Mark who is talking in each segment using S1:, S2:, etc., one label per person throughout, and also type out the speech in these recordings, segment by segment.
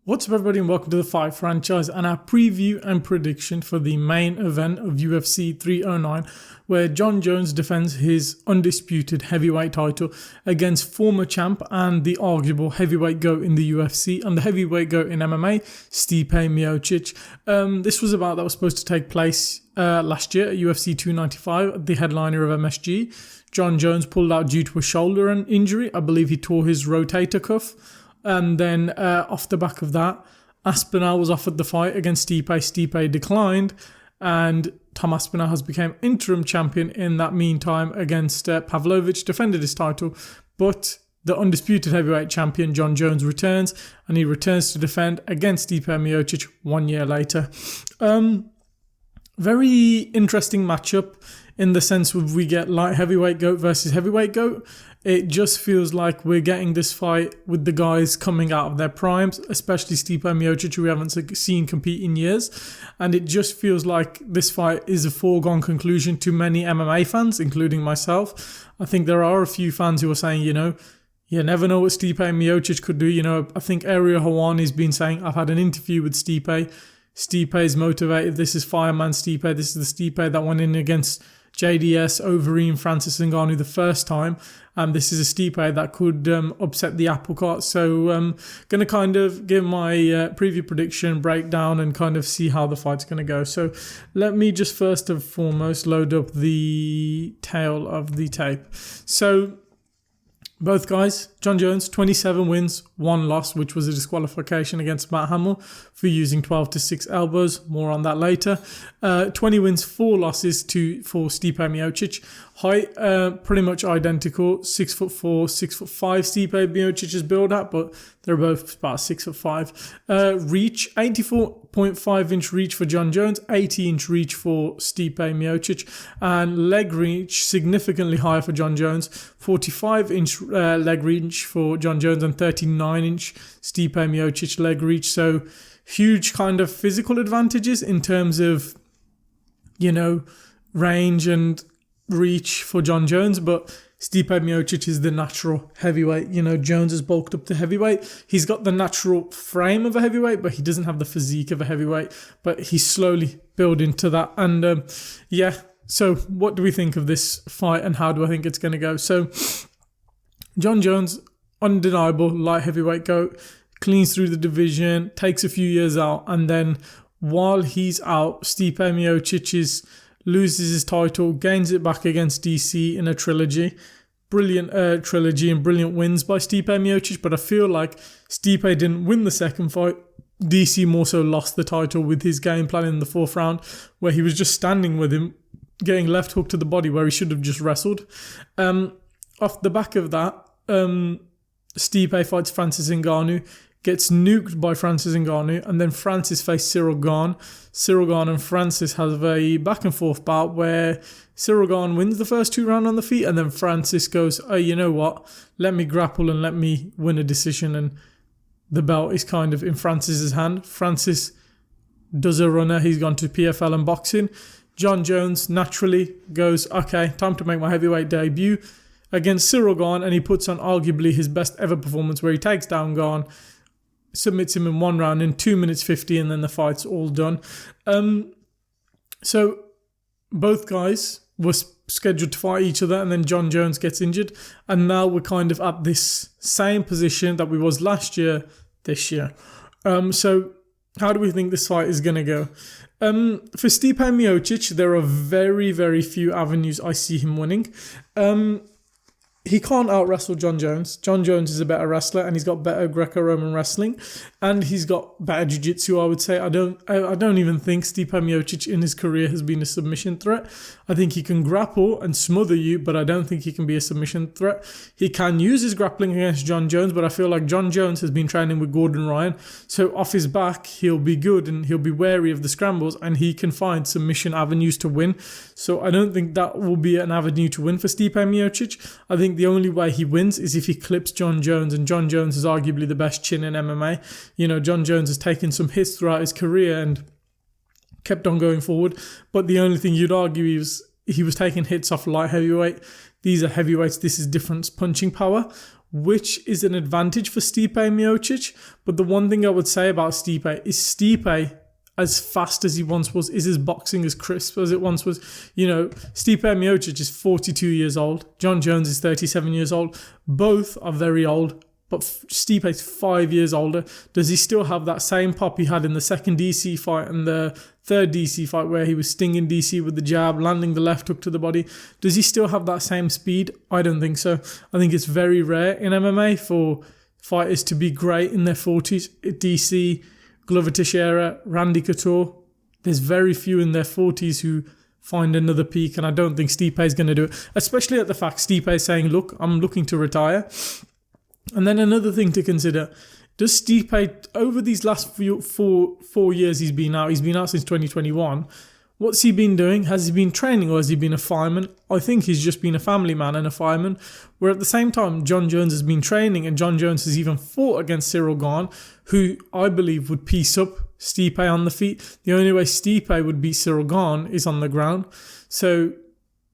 S1: What's up everybody and welcome to the Fight franchise and our preview and prediction for the main event of UFC 309 where Jon Jones defends his undisputed heavyweight title against former champ and the arguable heavyweight GOAT in the UFC and the heavyweight GOAT in MMA, Stipe Miocic. This was a bout that was supposed to take place last year at UFC 295, the headliner of MSG. Jon Jones pulled out due to a shoulder injury. I believe he tore his rotator cuff. And then off the back of that, Aspinall was offered the fight against Stipe. Stipe declined, and Tom Aspinall has become interim champion in that meantime against Pavlovich, defended his title. But the undisputed heavyweight champion, Jon Jones, returns, and he returns to defend against Stipe Miocic 1 year later. Very interesting matchup in the sense of we get light heavyweight GOAT versus heavyweight GOAT. It just feels like we're getting this fight with the guys coming out of their primes, especially Stipe Miocic, who we haven't seen compete in years. And it just feels like this fight is a foregone conclusion to many MMA fans, including myself. I think there are a few fans who are saying, you never know what Stipe Miocic could do. I think Ariel Helwani's been saying, I've had an interview with Stipe. Stipe is motivated. This is Fireman Stipe. This is the Stipe that went in against JDS, Overeem, Francis Ngannou the first time. And this is a Stipe that could upset the apple cart. So I'm going to kind of give my preview prediction, breakdown, and kind of see how the fight's going to go. So let me just first and foremost load up the tail of the tape. So both guys, Jon Jones, 27 wins, 1 loss, which was a disqualification against Matt Hamill for using 12-6 elbows. More on that later. 20 wins, 4 losses for Stipe Miocic. Height, pretty much identical. 6'4", 6'5" Stipe Miocic's build up, but they're both about 6'5". Reach, 84.5-inch reach for Jon Jones, 80-inch reach for Stipe Miocic, and leg reach significantly higher for Jon Jones, 45-inch leg reach for Jon Jones and 39-inch Stipe Miocic leg reach. So huge kind of physical advantages in terms of, range and reach for Jon Jones, but Stipe Miocic is the natural heavyweight. Jones has bulked up to heavyweight. He's got the natural frame of a heavyweight, but he doesn't have the physique of a heavyweight. But he's slowly building to that. And so what do we think of this fight and how do I think it's going to go? So Jon Jones, undeniable light heavyweight GOAT, cleans through the division, takes a few years out, and then while he's out, Stipe Miocic loses his title, gains it back against DC in a trilogy. Brilliant trilogy and brilliant wins by Stipe Miocic, but I feel like Stipe didn't win the second fight. DC more so lost the title with his game plan in the 4th round, where he was just standing with him, getting left hook to the body where he should have just wrestled. Off the back of that, Stipe fights Francis Ngannou, gets nuked by Francis Ngannou, and then Francis faced Cyril Gane. Cyril Gane and Francis have a back and forth bout where Cyril Gane wins the first 2 rounds on the feet, and then Francis goes, oh, you know what, let me grapple and let me win a decision, and the belt is kind of in Francis's hand. Francis does a runner, he's gone to PFL and boxing. Jon Jones naturally goes, okay, time to make my heavyweight debut against Cyril Gane, and he puts on arguably his best ever performance where he takes down Gane, submits him in 1 round in 2 minutes 50, and then the fight's all done. So both guys were scheduled to fight each other, and then Jon Jones gets injured, and now we're kind of at this same position that we was last year, this year. So how do we think this fight is going to go? For Stipe Miocic, there are very, very few avenues I see him winning. He can't out-wrestle Jon Jones. Jon Jones is a better wrestler, and he's got better Greco-Roman wrestling, and he's got better jiu-jitsu, I would say. I don't even think Stipe Miocic in his career has been a submission threat. I think he can grapple and smother you, but I don't think he can be a submission threat. He can use his grappling against Jon Jones, but I feel like Jon Jones has been training with Gordon Ryan, so off his back, he'll be good, and he'll be wary of the scrambles, and he can find submission avenues to win. So I don't think that will be an avenue to win for Stipe Miocic. I think the only way he wins is if he clips Jon Jones, and Jon Jones is arguably the best chin in MMA. Jon Jones has taken some hits throughout his career and kept on going forward, but the only thing you'd argue is he was taking hits off light heavyweight. These are heavyweights, this is different punching power. which is an advantage for Stipe Miocic. But the one thing I would say about Stipe is Stipe, as fast as he once was, is his boxing as crisp as it once was. You know, Stipe Miocic is 42 years old. Jon Jones is 37 years old. Both are very old, but Stipe is 5 years older. Does he still have that same pop he had in the second DC fight and the third DC fight where he was stinging DC with the jab, landing the left hook to the body? Does he still have that same speed? I don't think so. I think it's very rare in MMA for fighters to be great in their 40s. DC, Glover Teixeira, Randy Couture, there's very few in their 40s who find another peak, and I don't think Stipe is going to do it, especially at the fact Stipe is saying, look, I'm looking to retire. And then another thing to consider, does Stipe, over these last four years he's been out since 2021, what's he been doing? Has he been training or has he been a fireman? I think he's just been a family man and a fireman, where at the same time Jon Jones has been training, and Jon Jones has even fought against Cyril Gane, who I believe would piece up Stipe on the feet. The only way Stipe would beat Cyril Gane is on the ground. So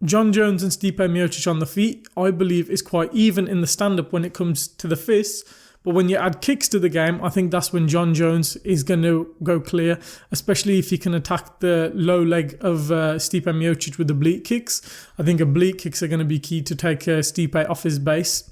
S1: Jon Jones and Stipe Miocic on the feet, I believe, is quite even in the stand-up when it comes to the fists. But when you add kicks to the game, I think that's when Jon Jones is going to go clear, especially if he can attack the low leg of Stipe Miocic with the oblique kicks. I think oblique kicks are going to be key to take Stipe off his base.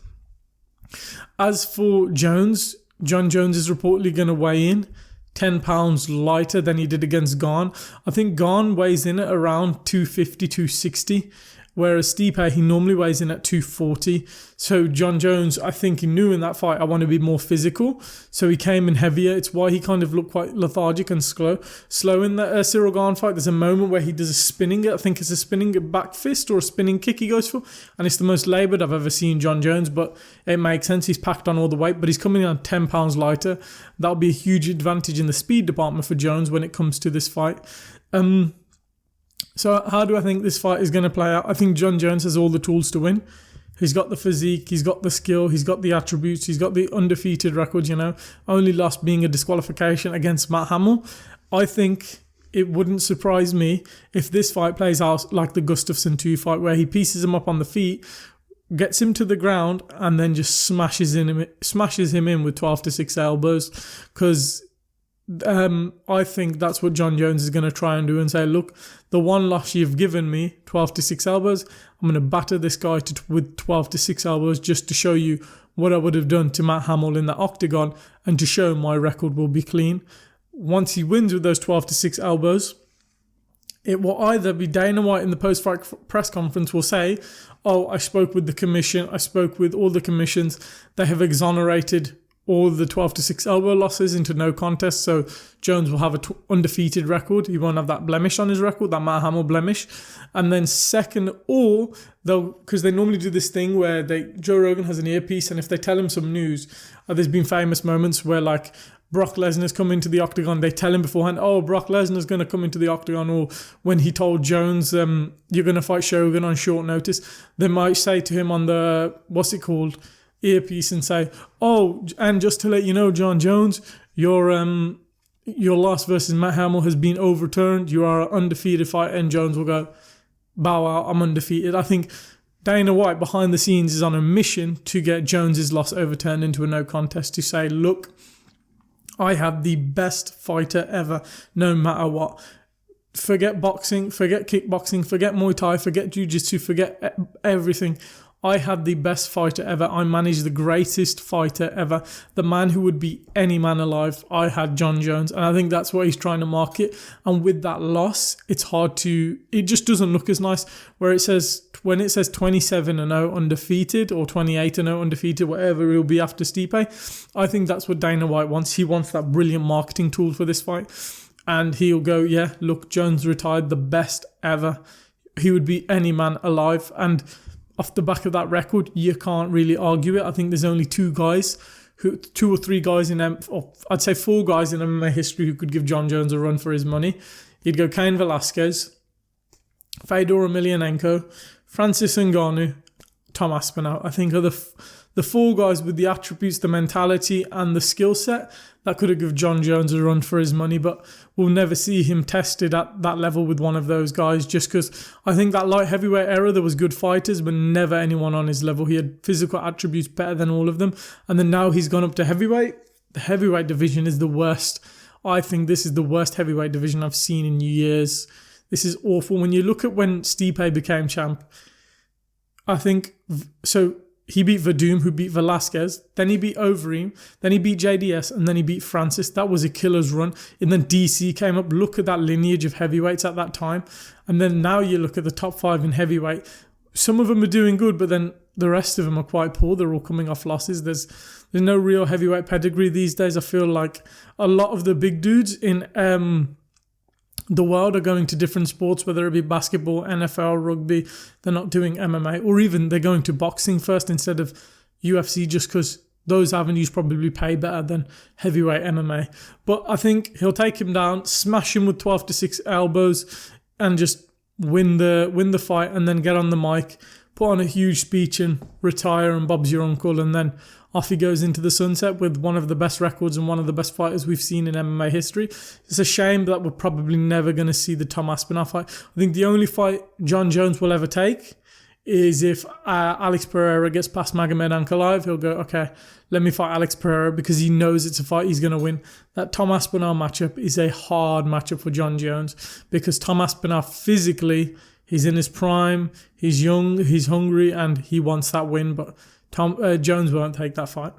S1: As for Jones, Jon Jones is reportedly going to weigh in 10 pounds lighter than he did against Gane. I think Gane weighs in at around 250, 260. Whereas Stipe, he normally weighs in at 240. So Jon Jones, I think he knew in that fight, I want to be more physical. So he came in heavier. It's why he kind of looked quite lethargic and slow in the Cyril Gane fight. There's a moment where he does a spinning, I think it's a spinning back fist or a spinning kick he goes for. And it's the most laboured I've ever seen Jon Jones. But it makes sense. He's packed on all the weight, but he's coming in on 10 pounds lighter. That'll be a huge advantage in the speed department for Jones when it comes to this fight. So how do I think this fight is going to play out? I think Jon Jones has all the tools to win. He's got the physique, he's got the skill, he's got the attributes, he's got the undefeated record, only lost being a disqualification against Matt Hamill. I think it wouldn't surprise me if this fight plays out like the Gustafsson 2 fight, where he pieces him up on the feet, gets him to the ground, and then just smashes him in with 12-6 elbows. Because I think that's what Jon Jones is going to try and do, and say, look, the one loss you've given me, 12-6 elbows, I'm going to batter this guy with 12-6 elbows just to show you what I would have done to Matt Hamill in that octagon, and to show my record will be clean. Once he wins with those 12-6 elbows, it will either be Dana White in the post-fight press conference will say, oh, I spoke with the commission, I spoke with all the commissions, they have exonerated all the 12-6 elbow losses into no contest, so Jones will have an undefeated record. He won't have that blemish on his record, that Matt Hamill blemish. And then second, or they'll, because they normally do this thing where Joe Rogan has an earpiece, and if they tell him some news, there's been famous moments where like Brock Lesnar's come into the octagon, they tell him beforehand, oh, Brock Lesnar's going to come into the octagon, or when he told Jones, you're going to fight Shogun on short notice, they might say to him on the, earpiece, and say, oh, and just to let you know, Jon Jones, your loss versus Matt Hamill has been overturned. You are an undefeated fighter. And Jones will go, bow out, I'm undefeated. I think Dana White behind the scenes is on a mission to get Jones's loss overturned into a no contest, to say, look, I have the best fighter ever, no matter what. Forget boxing, forget kickboxing, forget Muay Thai, forget Jiu-Jitsu, forget everything. I had the best fighter ever. I managed the greatest fighter ever. The man who would beat any man alive. I had Jon Jones. And I think that's what he's trying to market. And with that loss, it's hard to... It just doesn't look as nice. When it says 27-0 undefeated, or 28-0 undefeated, whatever he'll be after Stipe, I think that's what Dana White wants. He wants that brilliant marketing tool for this fight. And he'll go, yeah, look, Jones retired, the best ever. He would beat any man alive. And off the back of that record, you can't really argue it. I think there's only two or three guys or I'd say four guys in MMA history who could give Jon Jones a run for his money. You'd go Cain Velasquez, Fedor Emelianenko, Francis Ngannou, Tom Aspinall. I think are the the 4 guys with the attributes, the mentality, and the skill set that could have given John Jones a run for his money, but we'll never see him tested at that level with one of those guys, just because I think that light heavyweight era, there was good fighters, but never anyone on his level. He had physical attributes better than all of them, and then now he's gone up to heavyweight. The heavyweight division is the worst. I think this is the worst heavyweight division I've seen in years. This is awful. When you look at when Stipe became champ, I think, so he beat Verdum, who beat Velasquez, then he beat Overeem, then he beat JDS, and then he beat Francis. That was a killer's run. And then DC came up. Look at that lineage of heavyweights at that time. And then now you look at the top 5 in heavyweight. Some of them are doing good, but then the rest of them are quite poor. They're all coming off losses. There's no real heavyweight pedigree these days. I feel like a lot of the big dudes in the world are going to different sports, whether it be basketball, NFL, rugby. They're not doing MMA, or even they're going to boxing first instead of UFC, just because those avenues probably pay better than heavyweight MMA. But I think he'll take him down, smash him with 12-6 elbows, and just win the fight, and then get on the mic, put on a huge speech and retire, and Bob's your uncle, and then off he goes into the sunset with one of the best records and one of the best fighters we've seen in MMA history. It's a shame that we're probably never going to see the Tom Aspinall fight. I think the only fight John Jones will ever take is if Alex Pereira gets past Magomed Ankalaev. He'll go, okay, let me fight Alex Pereira, because he knows it's a fight he's going to win. That Tom Aspinall matchup is a hard matchup for John Jones, because Tom Aspinall physically, he's in his prime, he's young, he's hungry, and he wants that win, but Jones won't take that fight.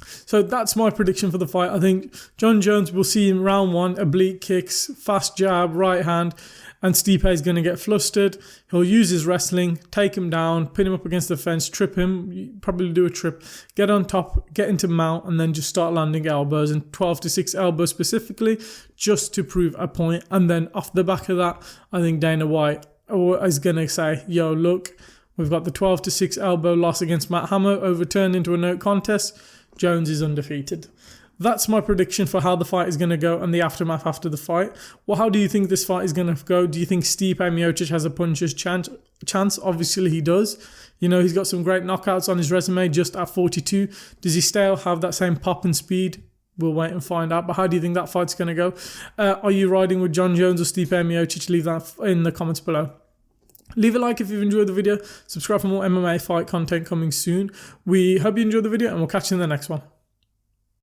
S1: So that's my prediction for the fight. I think John Jones, will see in round 1, oblique kicks, fast jab, right hand, and Stipe is going to get flustered. He'll use his wrestling, take him down, pin him up against the fence, trip him, probably do a trip, get on top, get into mount, and then just start landing elbows, and 12-6 elbows specifically, just to prove a point. And then off the back of that, I think Dana White is going to say, yo, look, we've got the 12-6 elbow loss against Matt Hammer overturned into a no contest. Jones is undefeated. That's my prediction for how the fight is going to go and the aftermath after the fight. Well, how do you think this fight is going to go? Do you think Stipe Miocic has a puncher's chance? Obviously he does. You know, he's got some great knockouts on his resume just at 42. Does he still have that same pop and speed? We'll wait and find out. But how do you think that fight's going to go? Are you riding with John Jones or Stipe Miocic? Leave that in the comments below. Leave a like if you've enjoyed the video. Subscribe for more MMA fight content coming soon. We hope you enjoyed the video, and we'll catch you in the next one.